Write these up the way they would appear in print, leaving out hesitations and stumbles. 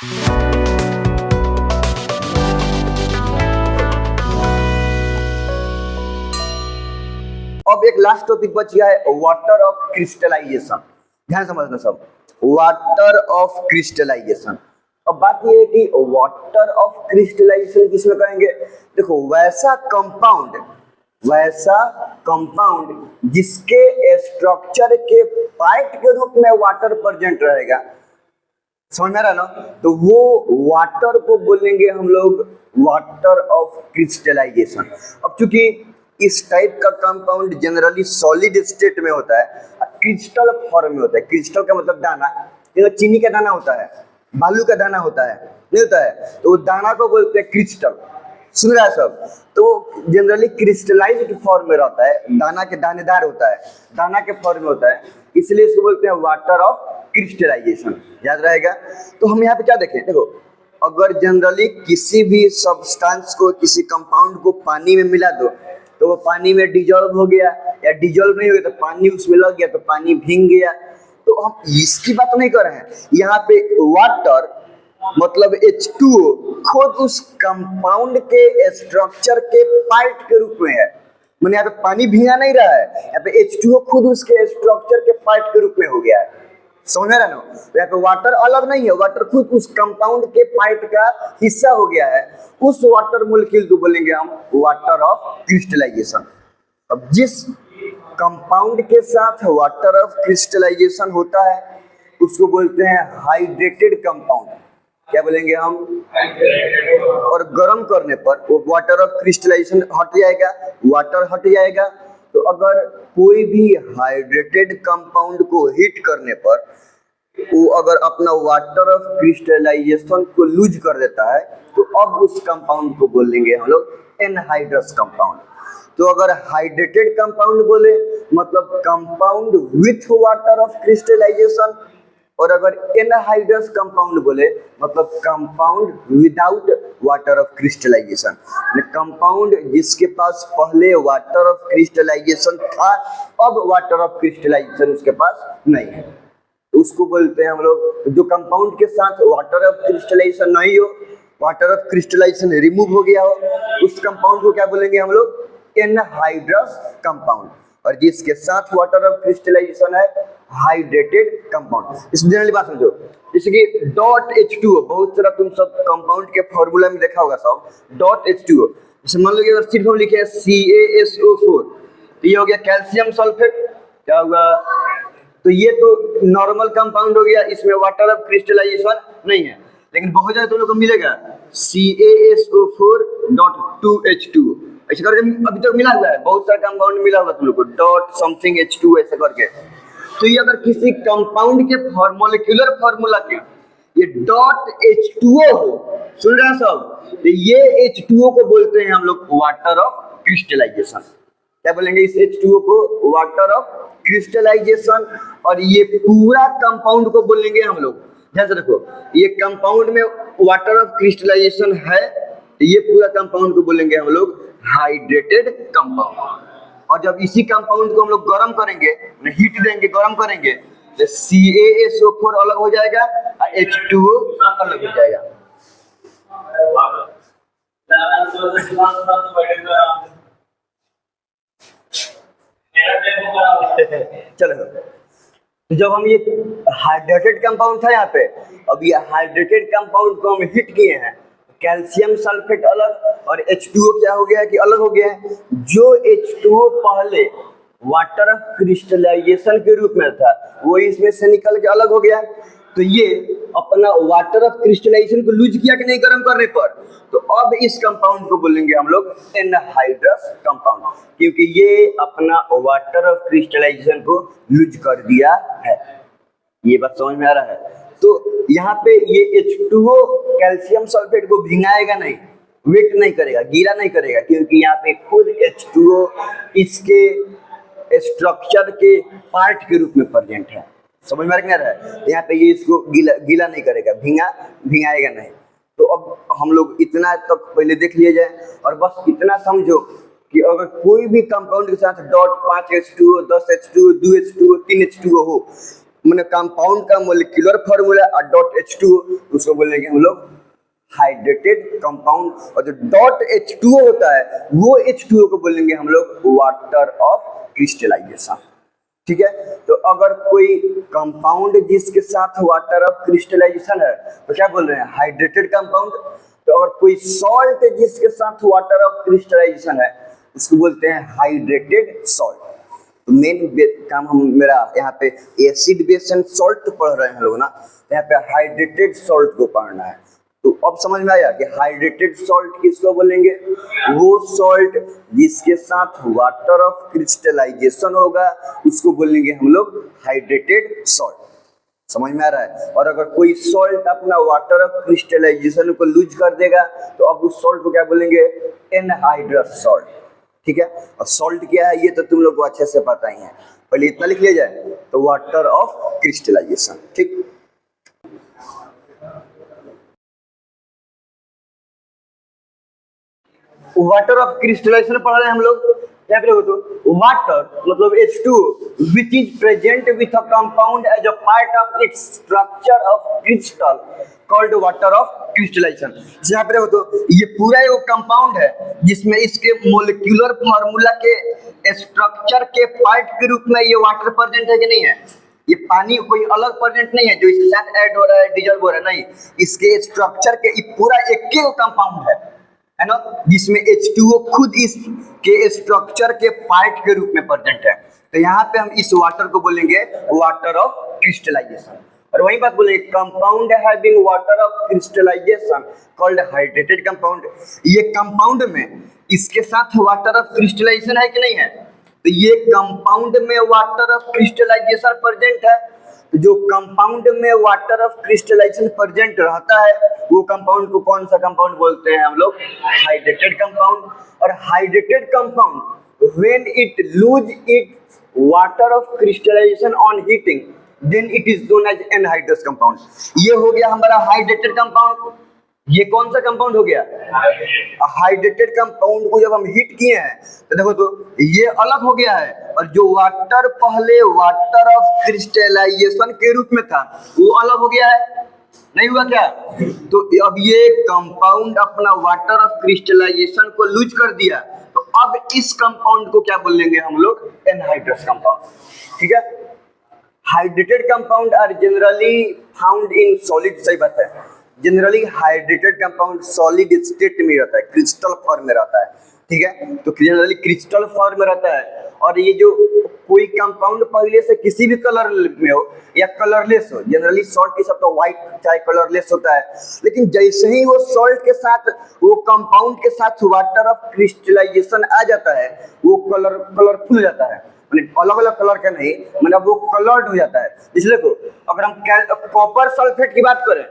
अब एक last topic बच गया है वाटर ऑफ क्रिस्टलाइजेशन। ध्यान समझना सब, वाटर ऑफ क्रिस्टलाइजेशन। अब बात ये है कि वाटर ऑफ क्रिस्टलाइजेशन किसमें कहेंगे? देखो, वैसा कंपाउंड जिसके स्ट्रक्चर के पार्ट के रूप में वाटर प्रेजेंट रहेगा, समझ में रहा ना? तो वो वाटर को बोलेंगे हम लोग वाटर ऑफ क्रिस्टलाइजेशन। अब चूंकि इस टाइप का कंपाउंड जनरली सॉलिड स्टेट में होता है, क्रिस्टल फॉर्म में होता है। क्रिस्टल का मतलब दाना, तो चीनी का दाना होता है, बालू का दाना होता है, नहीं होता है? तो दाना को बोलते हैं क्रिस्टल। सुन रहा है सब? तो जनरली क्रिस्टलाइज्ड फॉर्म में रहता है, दाना के दानेदार होता है, दाना के फॉर्म में होता है, इसलिए इसको बोलते हैं वाटर ऑफ क्रिस्टलाइजेशन। याद रहेगा? तो हम यहाँ पे क्या देखें? देखो, अगर जनरली किसी भी सब्सटेंस को, किसी कंपाउंड को पानी में मिला दो तो वो पानी में डिजॉल्व हो गया, या डिजॉल्व नहीं हो गया तो पानी उसमें लग गया तो पानी भीग गया। तो हम इसकी बात नहीं कर रहे हैं। यहाँ पे वाटर मतलब H2O खुद उस कंपाउंड के स्ट्रक्चर के पार्ट के रूप में है। मैंने यहाँ पे पानी भीगा नहीं रहा है, यहाँ पे H2O खुद उसके स्ट्रक्चर के पार्ट के रूप में हो गया है। समझ रहे ना? तो यहाँ पे वाटर अलग नहीं है, वाटर खुद उस कंपाउंड के पार्ट का हिस्सा हो गया है। उस वाटर मॉलिक्यूल को बोलेंगे हम वाटर ऑफ क्रिस्टलाइजेशन। अब जिस कंपाउंड के साथ वाटर ऑफ क्रिस्टलाइजेशन होता है उसको बोलते हैं हाइड्रेटेड कंपाउंड। क्या बोलेंगे हम? और गर्म करने पर वो वाटर ऑफ क्रिस्टलाइजेशन हट जाएगा, वाटर हट जाएगा। तो अगर कोई भी हाइड्रेटेड कंपाउंड को हीट करने पर वो अगर अपना वाटर ऑफ क्रिस्टलाइजेशन को लूज कर देता है तो अब उस कंपाउंड को बोलेंगे हम लोग एनहाइड्रस कंपाउंड। तो अगर हाइड्रेटेड कंपाउंड बोले मतलब compound with water of crystallization, और अगर एनहाइड्रस कंपाउंड बोले मतलब compound without water of crystallization, compound जिसके पास पहले वाटर ऑफ क्रिस्टलाइजेशन था, अब वाटर ऑफ क्रिस्टलाइजेशन उसके पास नहीं है, तो उसको बोलते हैं हम लोग। जो कंपाउंड के साथ वाटर ऑफ क्रिस्टलाइजेशन नहीं हो, वाटर ऑफ क्रिस्टलाइजेशन रिमूव हो गया हो, उस कंपाउंड को क्या बोलेंगे हम लोग? Anhydrous compound. और जिसके साथ वाटर ऑफ क्रिस्टलाइजेशन है हाइड्रेटेड कंपाउंड। इस जनरली बात समझो, जैसे कि डॉट H2O, बहुत सारा तुम सब कंपाउंड के फॉर्मूला में देखा होगा सब, डॉट H2O। जैसे मान लो कि अगर सिर्फ हम लिखे CaSO4, तो ये हो गया कैल्शियम सल्फेट। क्या होगा? तो ये तो नॉर्मल कंपाउंड हो गया, इसमें वाटर ऑफ क्रिस्टलाइजेशन नहीं है। लेकिन बहुत ज्यादा तुम लोग को मिलेगा CaSO4.2H2O, ऐसे करके अभी तक मिला हुआ है, बहुत सारा कंपाउंड मिला हुआ तुम लोग को, डॉट समथिंग H2 ऐसे करके। तो ये अगर किसी कंपाउंड के मॉलिक्यूलर फार्मूला के ये डॉट H2O हो, सुन रहे हैं सब? तो ये H2O को बोलते हैं हम लोग वाटर ऑफ क्रिस्टलाइजेशन। क्या बोलेंगे इस H2O को? Water of crystallization. और ये पूरा कंपाउंड को बोलेंगे हम लोग, ध्यान से देखो, ये कंपाउंड में वाटर ऑफ क्रिस्टलाइजेशन है, तो ये पूरा कंपाउंड को बोलेंगे हम लोग हाइड्रेटेड कंपाउंड। और जब इसी कंपाउंड को हम लोग गर्म करेंगे, हीट देंगे, गर्म करेंगे, तो CaSO4 अलग हो जाएगा और H2O अलग हो जाएगा। चलो, तो जब हम ये हाइड्रेटेड कंपाउंड था यहाँ पे, अब ये हाइड्रेटेड कंपाउंड को हम हीट किए हैं, कैल्शियम सल्फेट अलग और H2O क्या हो गया है कि अलग हो गया है। जो H2O पहले वाटर ऑफ क्रिस्टलाइजेशन के रूप में था वो इसमें से निकल के अलग हो गया। तो ये अपना वाटर ऑफ क्रिस्टलाइजेशन को लूज किया कि नहीं गर्म करने पर, तो अब इस कंपाउंड को बोलेंगे हम लोग एनहाइड्रस कंपाउंड, क्योंकि ये अपना वाटर ऑफ क्रिस्टलाइजेशन को लूज कर दिया है। ये बात समझ में आ रहा है? तो यहाँ पे ये H2O कैल्शियम सल्फेट को भिंगाएगा नहीं, वेट नहीं करेगा, गीला नहीं करेगा, क्योंकि यहाँ पे खुद H2O इसके स्ट्रक्चर के पार्ट के रूप में प्रेजेंट है। समझ में आ रहा है? यहाँ पे ये इसको गीला नहीं करेगा, भिंगाएगा नहीं। तो अब हम लोग इतना तक पहले देख लिया जाए, और बस इतना समझो कि अगर कोई भी कंपाउंड के साथ dot 5H2O, 10H2O, 2H2O, 3H2O हो, मैंने कंपाउंड का मोलिकुलर फॉर्मूला .H2O, उसको बोलेंगे हम लोग हाइड्रेटेड कंपाउंड। और जो .H2O होता है वो H2O को बोलेंगे हम लोग वाटर ऑफ क्रिस्टलाइजेशन। ठीक है, तो अगर कोई कंपाउंड जिसके साथ वाटर ऑफ क्रिस्टलाइजेशन है तो क्या बोल रहे हैं, हाइड्रेटेड कंपाउंड। तो अगर कोई सॉल्ट जिसके साथ वाटर ऑफ क्रिस्टलाइजेशन है उसको बोलते हैं हाइड्रेटेड सॉल्ट। तो मेन काम हम मेरा यहाँ पे एसिड बेस एंड सॉल्ट पढ़ रहे हैं लोग ना, यहाँ पे हाइड्रेटेड सॉल्ट को पढ़ना है। तो अब समझ में आया कि हाइड्रेटेड सॉल्ट किसको बोलेंगे, वो सॉल्ट जिसके साथ वाटर ऑफ क्रिस्टलाइजेशन होगा उसको बोलेंगे हम लोग हाइड्रेटेड सॉल्ट। समझ में आ रहा है। और अगर कोई सॉल्ट अपना वाटर ऑफ क्रिस्टलाइजेशन को लूज कर देगा तो अब उस सॉल्ट को क्या बोलेंगे, एनहाइड्रस सॉल्ट। ठीक है, और सॉल्ट क्या है ये तो तुम लोग को अच्छे से पता ही है, पहले इतना लिख लिया जाए, तो वाटर ऑफ क्रिस्टलाइजेशन। ठीक, वाटर ऑफ क्रिस्टलाइजेशन पढ़ रहे हैं हम लोग। यहाँ पे देखो तो वाटर मतलब H2O which is present with a compound as a part of its structure of crystal called water of crystallization। यहाँ पे देखो तो ये पूरा एक कंपाउंड है जिसमें इसके मोलिकुलर फार्मूला के स्ट्रक्चर के पार्ट के रूप में ये वाटर प्रेजेंट है कि नहीं है। ये पानी कोई अलग प्रेजेंट नहीं है जो इसके साथ ऐड हो रहा है, डिजॉल्व हो रहा है, नहीं, इसके स्ट्रक्चर के पूरा एक ही कंपाउंड है ना, जिसमें H2O खुद इस के स्ट्रक्चर के पार्ट के रूप में प्रेजेंट है। तो यहाँ पे हम इस वाटर को बोलेंगे वाटर ऑफ क्रिस्टलाइजेशन। और वही बात बोलेंगे compound having water of crystallization called hydrated compound. ये कंपाउंड में इसके साथ वाटर ऑफ क्रिस्टलाइजेशन है कि नहीं है, तो ये कंपाउंड में वाटर ऑफ क्रिस्टलाइजेशन प्रेजेंट है। जो कंपाउंड में वाटर ऑफ क्रिस्टलाइजेशन प्रेजेंट रहता है वो कंपाउंड को कौन सा कंपाउंड बोलते हैं हम लोग, हाइड्रेटेड कंपाउंड। और hydrated compound when it lose its water of crystallization on heating then it is known as anhydrous compound. ये हो गया हमारा हाइड्रेटेड कंपाउंड। ये कौन सा कंपाउंड हो गया, हाइड्रेटेड कंपाउंड को जब हम हीट किए हैं तो देखो तो ये अलग हो गया है, और जो वाटर पहले वाटर ऑफ क्रिस्टलाइजेशन के रूप में था वो अलग हो गया है, नहीं हुआ क्या। तो अब ये कंपाउंड अपना वाटर ऑफ क्रिस्टलाइजेशन को लूज कर दिया, तो अब इस कंपाउंड को क्या बोलेंगे हम लोग, एनहाइड्रस कंपाउंड। ठीक है, hydrated compound are generally found in solid. सही बात है, generally hydrated compound solid state में रहता है, क्रिस्टल फॉर्म में रहता है। ठीक है, तो जनरली क्रिस्टल फॉर्म में रहता है। और ये जो कोई कंपाउंड पहले से किसी भी कलर में हो या कलरलेस हो, जनरली सॉल्ट के साथ तो व्हाइट चाहे कलरलेस होता है, लेकिन जैसे ही वो सॉल्ट के साथ वो कंपाउंड के साथ वाटर ऑफ क्रिस्टलाइजेशन आ जाता है वो कलरफुल हो जाता है, अलग अलग कलर का नहीं, मतलब वो कलर्ड हो जाता है। इसलिए देखो अगर हम कॉपर सल्फेट की बात करें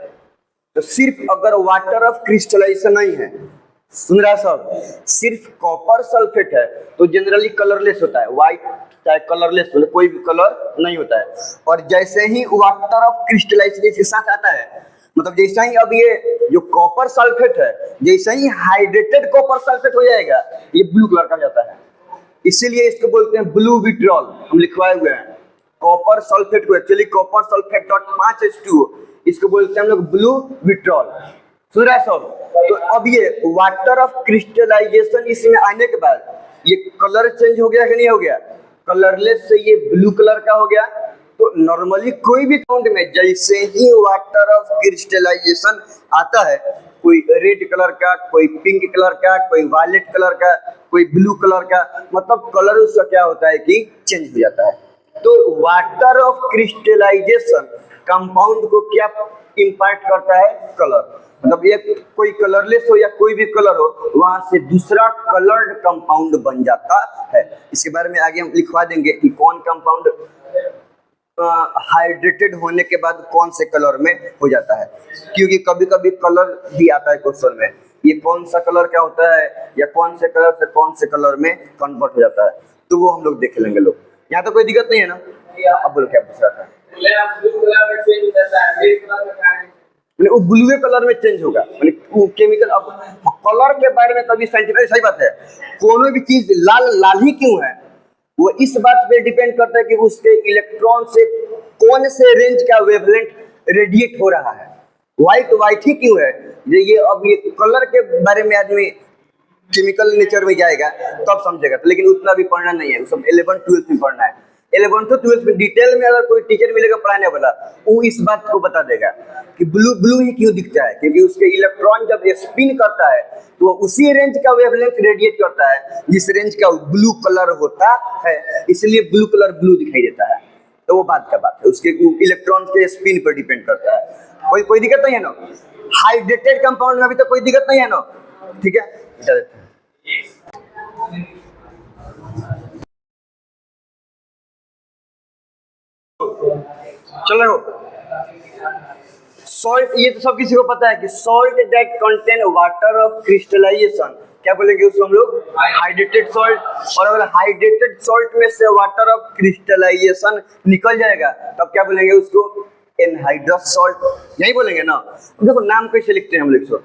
तो सिर्फ अगर वाटर ऑफ क्रिस्टलाइजेशन नहीं है, सुन रहा सब, सिर्फ कॉपर सल्फेट है तो जनरली कलरलेस होता है, व्हाइट चाहे कलरलेस हो, कोई भी कलर नहीं होता है। और जैसे ही वाटर ऑफ क्रिस्टलाइजेशन इसके साथ आता है, मतलब जैसे ही अब ये जो कॉपर सल्फेट है जैसे ही हाइड्रेटेड कॉपर सल्फेट हो जाएगा ये ब्लू कलर का हो जाता है, इसीलिए इसको बोलते हैं ब्लू विट्रॉल। हम लिखवाए हुए हैं कॉपर सल्फेट को, एक्चुअली कॉपर सल्फेट .5H2O, इसको बोलते हैं हम लोग ब्लू विट्रॉल। सुन रहा है सब। तो अब ये वाटर ऑफ क्रिस्टलाइजेशन इसमें आने के बाद ये कलर चेंज हो गया कि नहीं हो गया, कलरलेस से ये ब्लू कलर का हो गया। तो नॉर्मली कोई भी कंपाउंड में जैसे ही वाटर ऑफ क्रिस्टलाइजेशन आता है, कोई रेड कलर का, कोई पिंक कलर का, कोई वायलेट कलर का, कोई ब्लू कलर का, मतलब कलर उसका क्या होता है कि चेंज हो जाता है। तो वाटर ऑफ क्रिस्टलाइजेशन कंपाउंड को क्या इंपैक्ट करता है, कलर। मतलब ये कोई कलरलेस हो या कोई भी कलर हो वहां से दूसरा कलर्ड कंपाउंड बन जाता है। इसके बारे में आगे हम लिखवा देंगे कि कौन कंपाउंड हाइड्रेटेड होने के बाद कौन से कलर में हो जाता है, क्योंकि कभी कभी कलर भी आता है क्वेश्चन में, ये कौन सा कलर क्या होता है या कौन से कलर से कौन से कलर में कन्वर्ट हो जाता है, तो वो हम लोग देख लेंगे लोग। यहाँ तो कोई दिक्कत नहीं है ना। अब बोलो क्या पूछ रहा था, वो ब्लू कलर में चेंज होगा, वो केमिकल। अब कलर के बारे में कभी साइंटिफिक, सही बात है, कोनो भी चीज लाल लाल ही क्यों है वो इस बात पे डिपेंड करता है कि उसके इलेक्ट्रॉन से कौन से रेंज का वेवलेंथ रेडिएट हो रहा है। व्हाइट व्हाइट ही क्यों है, ये अब ये कलर के बारे में आदमी केमिकल नेचर में जाएगा तब समझेगा, तो लेकिन उतना भी पढ़ना नहीं है, वो सब 11th-12th में पढ़ना है। 11th-12th में डिटेल में अगर कोई टीचर मिलेगा पढ़ाने वाला, वो इस बात को बता देगा कि ब्लू ब्लू ही क्यों दिखता है, क्योंकि उसके इलेक्ट्रॉन जब स्पिन करता है तो वो उसी रेंज का वेवलेंथ रेडिएट करता है जिस रेंज का ब्लू कलर होता है, इसलिए ब्लू कलर ब्लू दिखाई देता है। तो वो बात का बात है, उसके इलेक्ट्रॉन के स्पिन पर डिपेंड करता है। कोई दिक्कत नहीं है ना। हाइड्रेटेड कंपाउंड में अभी तो कोई दिक्कत नहीं है ना, ठीक है। चलो सॉल्ट, ये तो सब किसी को पता है कि salt that contain water of crystallization, क्या बोलेंगे उसको हम लोग, हाइड्रेटेड सॉल्ट। और अगर हाइड्रेटेड सॉल्ट में से वाटर ऑफ क्रिस्टलाइजेशन निकल जाएगा तब क्या बोलेंगे उसको, एनहाइड्रस सॉल्ट, यही बोलेंगे ना। देखो नाम कैसे लिखते हैं हम लोग,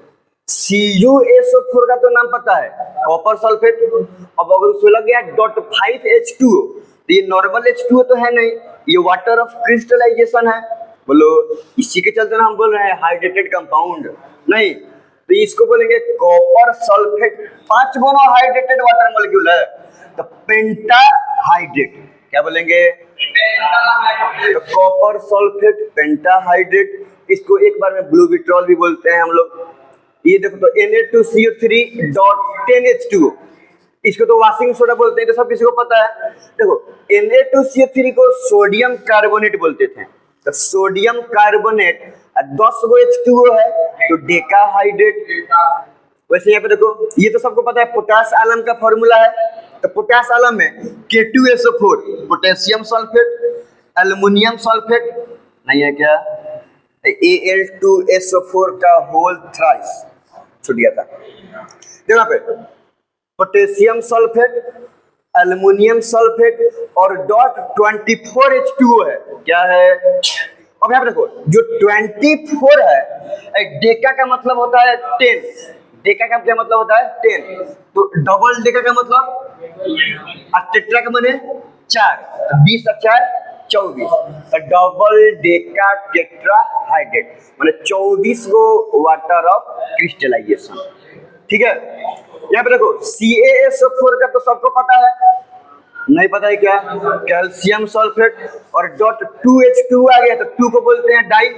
CuSO4 का तो नाम पता है, कॉपर सल्फेट। अब अगर उसमें लग गया .5H2O, तो ये नॉर्मल H2O तो है नहीं, ये वाटर ऑफ क्रिस्टलाइजेशन है। बोलो इसी के चलते ना हम बोल रहे हैं हाइड्रेटेड कंपाउंड, नहीं तो इसको बोलेंगे copper sulphate. 5 mono hydrated water molecule है तो पेंटाहाइड्रेट, क्या बोलेंगे, तो कॉपर सल्फेट पेंटाहाइड्रेट। इसको एक बार में ब्लू विट्रॉल भी बोलते हैं हम लोग। ये देखो तो Na2CO3.10H2O, इसको तो वॉशिंग सोडा बोलते हैं, तो सब किसी को पता है। देखो Na2CO3 को सोडियम कार्बोनेट बोलते थे, तो सोडियम कार्बोनेट 10 गो H2O है तो डेकाहाइड्रेट। वैसे यहाँ पे देखो ये तो सबको पता है, पोटास आलम का फॉर्मूला है, तो पोटास आलम में K2SO4 potassium sulphate, aluminium sulphate नहीं है क्या, Al2SO4 का होल थ्राइस छूट गया था। देखो यहाँ पे पोटेशियम सल्फेट, एल्युमिनियम सल्फेट और .24H2O है, क्या है। अब यहाँ पे देखो जो 24 है, डेका का मतलब होता है 10, डेका का क्या मतलब होता है 10, तो डबल डेका का मतलब, और टेट्रा का माने 4, 20 और 4 24, तो डबल डेका टेट्राहाइड्रेट माने 24 गो वाटर ऑफ क्रिस्टलाइजेशन, ठीक है। यहाँ पे देखो CaSO4 का तो सबको पता है, नहीं पता है क्या, कैल्शियम सल्फेट, और .2H2 आ गया तो 2 को बोलते हैं डाई,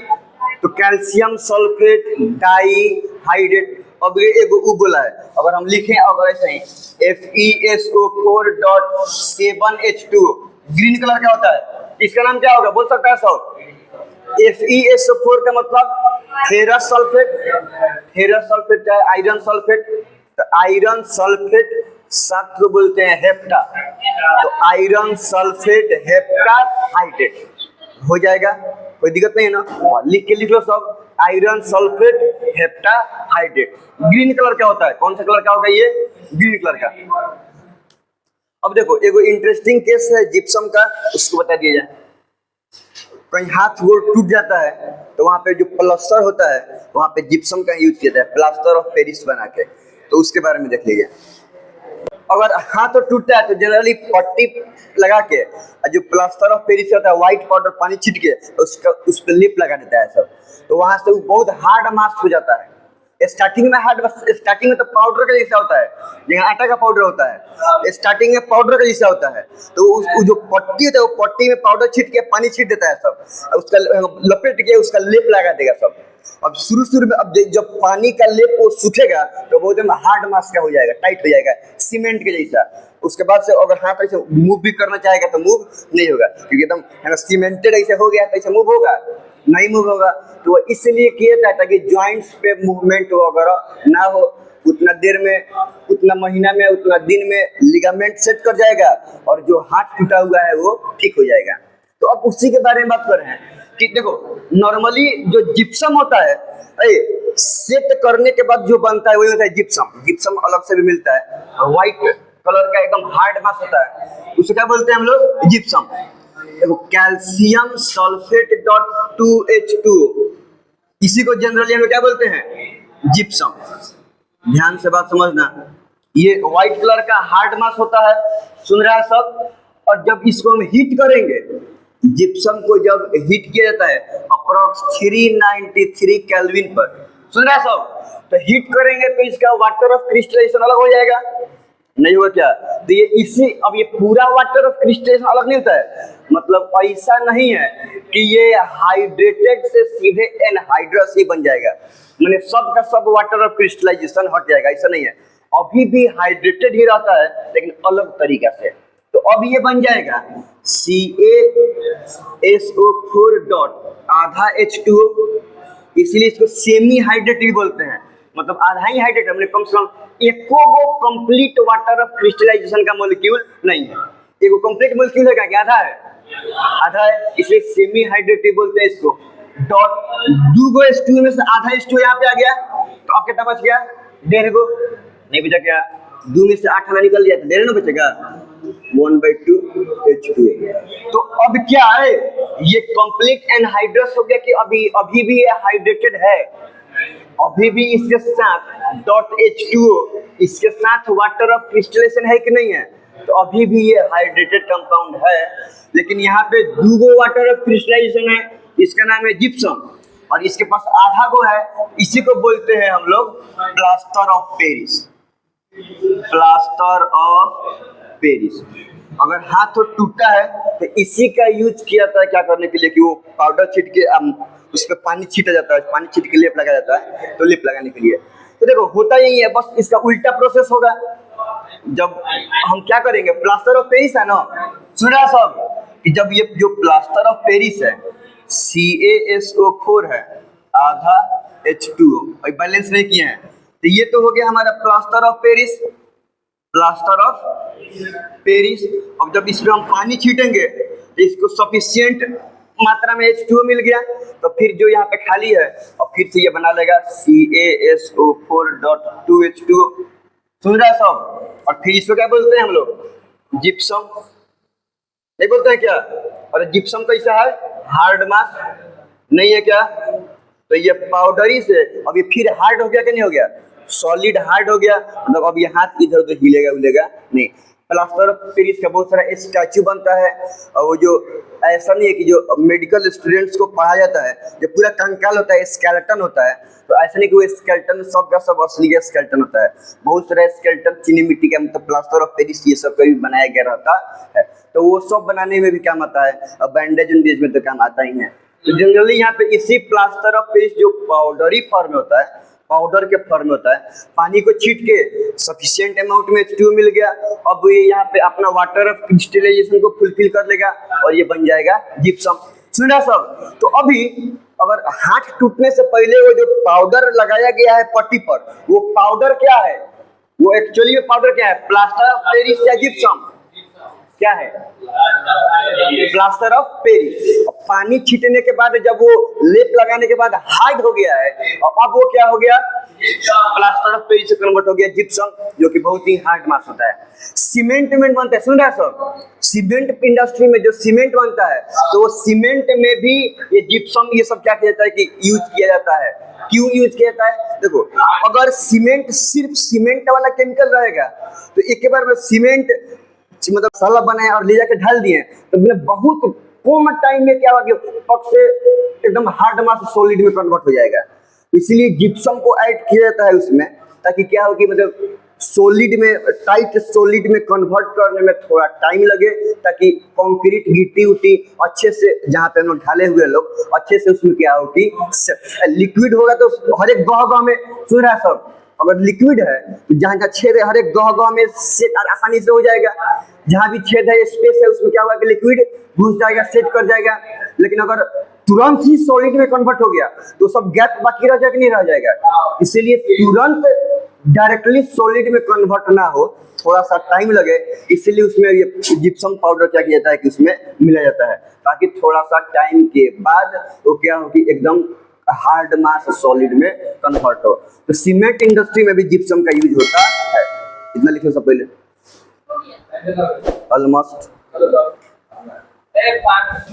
तो कैल्शियम सल्फेट डाईहाइड्रेट। अब ये एक उ बोला है, अगर हम लिखें अगर ऐसे ही FeSO4.7H2O, ग्रीन कलर का होता है, इसका नाम क्या होगा बोल सकता है सब, FeSO4 का मतलब फेरस सल्फेट, फेरस सल्फेट क्या है, आयरन सल्फेट, तो आयरन सल्फेट साथ को बोलते हैं हेप्टा, तो आयरन सल्फेट हेप्टाहाइड्रेट हो जाएगा, कोई दिक्कत नहीं है ना। लिख लो सब, iron sulphate heptahydrate. Green colour क्या होता है, कौन सा कलर का होगा ये, ग्रीन कलर का। अब देखो एगो इंटरेस्टिंग केस है जिप्सम का, उसको बता दिया जाए। कहीं हाथ गोड़ टूट जाता है तो वहाँ पे जो प्लास्टर होता है वहाँ पे जिप्सम का यूज किया जाता है, प्लास्टर ऑफ पेरिस बना के, तो उसके बारे में देख लीजिए। अगर हाथ तो टूटता है तो जनरली पट्टी लगा के, जो प्लास्टर ऑफ पेरिस होता है व्हाइट पाउडर पानी छीट के उसका उस पर लिप लगा देता है सब, तो वहां से वो बहुत हार्ड मास्क हो जाता है। स्टार्टिंग में हार्ड, स्टार्टिंग में तो पाउडर का जैसा होता है, जहाँ आटा का पाउडर होता है, स्टार्टिंग में पाउडर का जैसा होता है, तो वो जो पट्टी होता है वो पट्टी में पाउडर छीट के पानी छीट देता है सब, उसका लपेट के उसका लेप लगा देगा सब। अब शुरू में अब जब पानी का लेप वो सूखेगा तो वो एकदम हार्ड मास्क का हो जाएगा, टाइट हो जाएगा सीमेंट के जैसा। उसके बाद से अगर हाथ ऐसे मूव भी करना चाहेगा तो मूव नहीं होगा, क्योंकि एकदम सीमेंटेड ऐसे हो गया, तो ऐसे मूव होगा नहीं, मूव होगा। तो वो इसलिए किया था ताकि जॉइंट्स पे मूवमेंट वगैरह ना हो, उतना देर में, उतना महीना में, उतना दिन में लिगामेंट सेट कर जाएगा और जो हाथ टूटा हुआ है वो ठीक हो जाएगा। तो अब उसी के बारे में बात कर रहे हैं कि देखो नॉर्मली जो जिप्सम होता है, सेट करने के बाद जो बनता है वही होता है जिप्सम। जिप्सम अलग से भी मिलता है, व्हाइट कलर का एकदम हार्ड मास होता है, उसे क्या बोलते हैं हम लोग, जिप्सम। देखो कैल्शियम सल्फेट .2H2O, इसी को जनरली हम लोग क्या बोलते हैं, जिप्सम। ध्यान से बात समझना, ये व्हाइट कलर का हार्ड मास होता है, सुन रहा है सब। और जब इसको हम हीट करेंगे जिप्सम को जब हीट किया जाता है अप्रोक्स 393 केल्विन पर, सुन रहा सब, तो हीट करेंगे तो इसका वाटर ऑफ क्रिस्टलाइजेशन अलग हो जाएगा, नहीं हुआ क्या? तो ये इसी, अब ये पूरा वाटर ऑफ क्रिस्टलाइजेशन अलग नहीं होता है, मतलब ऐसा नहीं है कि ये हाइड्रेटेड से सीधे एनहाइड्रस ही बन जाएगा, मैंने सब का सब वाटर ऑफ क्रिस्टलाइजेशन हट जाएगा, ऐसा नहीं है, अभी भी हाइड्रेटेड ही रहता है लेकिन अलग तरीका से। तो अब ये बन जाएगा CaSO4 डॉट आधा H2O, इसलिए इसको सेमी हाइड्रेट भी बोलते हैं, मतलब आधा ही हाइड्रेट, हमने कम से कम एको गो कंप्लीट वाटर ऑफ क्रिस्टलाइजेशन का मॉलिक्यूल नहीं है, एगो कंप्लीट मॉलिक्यूल है क्या आधा है, आधा है, इसलिए सेमी हाइड्रेट भी बोलते हैं इसको। डॉट 2 गो H2O में से आधा H2O यहाँ पे आ गया, तो अब कितना बच गया, 1.5 गो, नहीं बचा क्या, 2 में से 8 आना निकल गया तो 1.5 ना बचेगा, 1/2 H2O। तो अब क्या है, ये कंप्लीट एनहाइड्रस हो गया कि अभी भी ये हाइड्रेटेड है, अभी भी इसके साथ डॉट H2O, इसके साथ वाटर ऑफ क्रिस्टलाइजेशन है कि नहीं है, तो अभी भी ये हाइड्रेटेड कंपाउंड है, लेकिन यहाँ पे 2 गो वाटर ऑफ क्रिस्टलाइजेशन है, इसका नाम है जिप्सम, और इसके पास आधा गो है, इसी को बोलते हैं हम लोग plaster of Paris, plaster of Paris. अगर हाथ टूटा है तो इसी का यूज किया जाता है क्या करने के लिए, कि वो पाउडर छीट के उस पर पानी छीटा जाता है, पानी छीट के लेप लगाया जाता है, तो लेप लगाने के लिए। तो देखो होता यही है, बस इसका उल्टा प्रोसेस होगा। जब हम क्या करेंगे, प्लास्टर ऑफ पेरिस है ना, सुन रहा सब, कि जब ये जो प्लास्टर ऑफ पेरिस है CaSO4 है आधा H2O, और बैलेंस नहीं किए हैं, तो ये तो हो गया हमारा plaster of Paris, plaster of Paris. अब जब इसमें हम पानी छीटेंगे तो इसको सफिशिएंट मात्रा में H2O मिल गया, तो फिर जो यहाँ पे खाली है और फिर से ये बना लेगा CaSO4 डॉट 2 H2O, सुन रहा है सब। और फिर इसको क्या बोलते हैं हम लोग, जिप्सम, नहीं बोलते हैं क्या? और जिप्सम कैसा है, हार्ड मास नहीं है क्या, तो ये पाउडरी से अब ये फिर हार्ड हो गया कि नहीं हो गया, सॉलिड हार्ड हो गया, मतलब अब ये हाथ इधर उधर हिलेगा उलेगा नहीं। प्लास्टर ऑफ पेरिस का बहुत सारा स्टैचू बनता है, और वो जो ऐसा नहीं है कि जो मेडिकल स्टूडेंट्स को पढ़ा जाता है जो पूरा कंकाल होता है, स्केलेटन होता है, तो ऐसा नहीं कि वो स्केलेटन सब का सब असली स्केलेटन होता है, बहुत सारा स्केलेटन चीनी मिट्टी का, मतलब प्लास्टर ऑफ पेरिस ये सब का भी बनाया गया रहता है, तो वो सब बनाने में भी काम आता है, और बैंडेज उंडेज में तो काम आता ही है। तो जनरली यहाँ पे इसी प्लास्टर ऑफ पेरिस जो पाउडरी फॉर्म में होता है, पाउडर के फॉर्म में होता है, पानी को छीट के सफिशिएंट अमाउंट में H2O मिल गया, अब ये यहाँ पे अपना वाटर ऑफ क्रिस्टलाइजेशन को फुलफिल कर लेगा और ये बन जाएगा जिप्सम। सुना सब? तो अभी अगर हाथ टूटने से पहले वो जो पाउडर लगाया गया है पट्टी पर, वो पाउडर क्या है, वो एक्चुअली में पाउडर क्या है, प्लास्टर ऑफ पेरिस या जिप्सम क्या है, प्लास्टर ऑफ पेरिस। पानी छीटने के बाद जब वो लेप लगाने के बाद हार्ड हो गया है, और अब वो क्या हो गया, प्लास्टर ऑफ पेरिस से कन्वर्ट हो गया जिप्सम, जो कि बहुत ही हार्ड मास होता है। सीमेंट में बनता है, सुन रहा है सब, सीमेंट इंडस्ट्री में जो सीमेंट बनता है, तो वो सीमेंट में भी ये जिप्सम ये सब क्या किया जाता है कि यूज किया जाता है। क्यों यूज किया जाता है, देखो अगर सीमेंट सिर्फ सीमेंट वाला केमिकल रहेगा तो एक बार में सीमेंट मतलब साला बनाए और ले जाके ढाल दिए, तो मैंने बहुत कम टाइम में क्या होगा, पक से एकदम हार्ड मास सॉलिड में कन्वर्ट हो जाएगा। इसलिए जिप्सम को ऐड किया जाता है उसमें, ताकि क्या हो कि मतलब सॉलिड में, टाइट सॉलिड में कन्वर्ट करने में थोड़ा टाइम लगे, ताकि कंक्रीट गिट्टी उट्टी अच्छे से जहाँ पे हम लोग ढाले हुए लोग अच्छे से उसमें क्या हो कि लिक्विड होगा, तो हर एक गह में, सुन रहा है सब, अगर लिक्विड है तो जहाँ जहाँ छेद है हर एक गह में सेट आसानी से हो जाएगा, जहाँ भी छेद है स्पेस है उसमें क्या होगा कि लिक्विड घुस जाएगा, सेट कर जाएगा। लेकिन अगर तुरंत ही सॉलिड में कन्वर्ट हो गया तो सब गैप बाकी रह जाएगा कि नहीं रह जाएगा, इसीलिए तुरंत डायरेक्टली सॉलिड में कन्वर्ट ना हो, थोड़ा सा टाइम लगे, इसलिए उसमें ये जिप्सम पाउडर क्या किया जाता है कि उसमें मिला जाता है, ताकि थोड़ा सा टाइम के बाद वो क्या हो कि एकदम हार्ड मास सॉलिड में कन्वर्ट हो। तो सीमेंट इंडस्ट्री में भी जिप्सम का यूज होता है। इतना लिखो सब पहले ऑलमोस्ट।